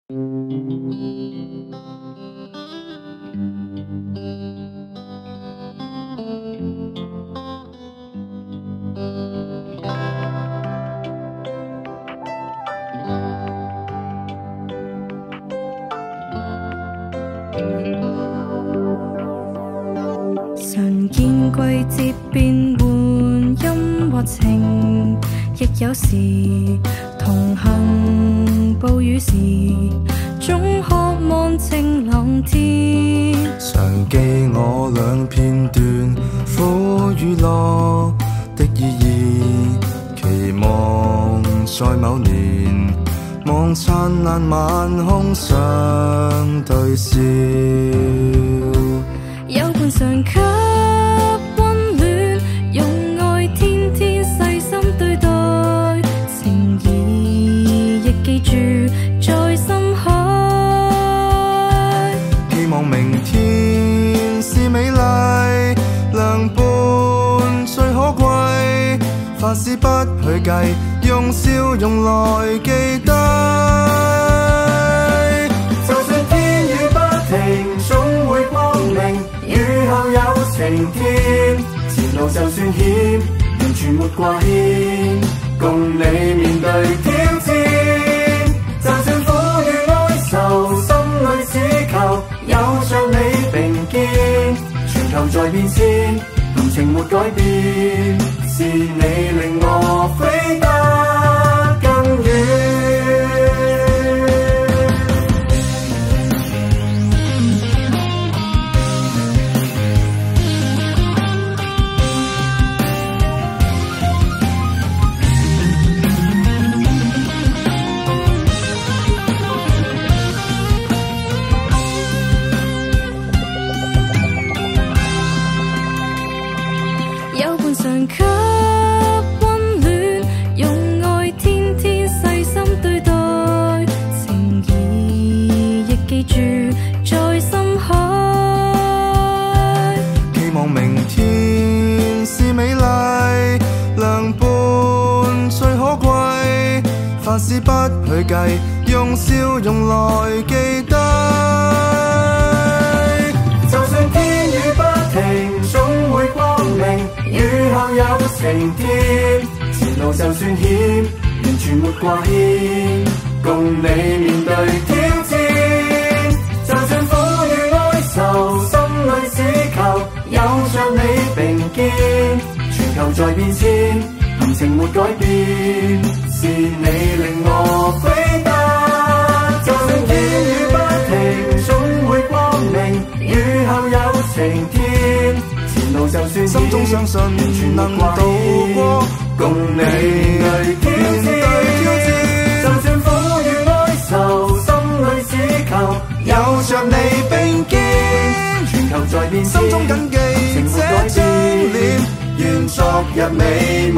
常見季節變換音或情，亦有時同行暴雨時，總渴望晴朗天。常記我兩片段苦與樂的意義，期望在某年望燦爛晚空相對笑。有伴常給溫暖，用愛天天細心對待，情誼亦記住在心海。希望明天是美麗良伴最可貴，凡事不去計，用笑容來記低。就算天雨不停，總會光明。雨後有晴天，前路就算險，完全沒掛牽，共你面對挑戰。就算苦與哀愁，心裏只求有着你並肩。全球在變遷，行程沒改變，是你令我飛得更遠。常給溫暖，用愛天天細心對待，情誼亦記住在心海。希望明天是美麗良伴最可貴，凡事不去計，用笑容來記低。就算天雨不停，總會光明。雨後有晴天，前路就算險，完全沒掛牽，共你面對挑戰。就算苦與哀愁，心裏只求有着你並肩。全球在變遷，行程沒改變，是你令我飛得。就算天雨不停，總會光明。雨後有晴天，前路就算心中相信全能渡過，共你面對挑戰。就算苦與哀愁，心裏只求有着你並肩。全球在變遷，心中謹記這張臉，願昨日美夢。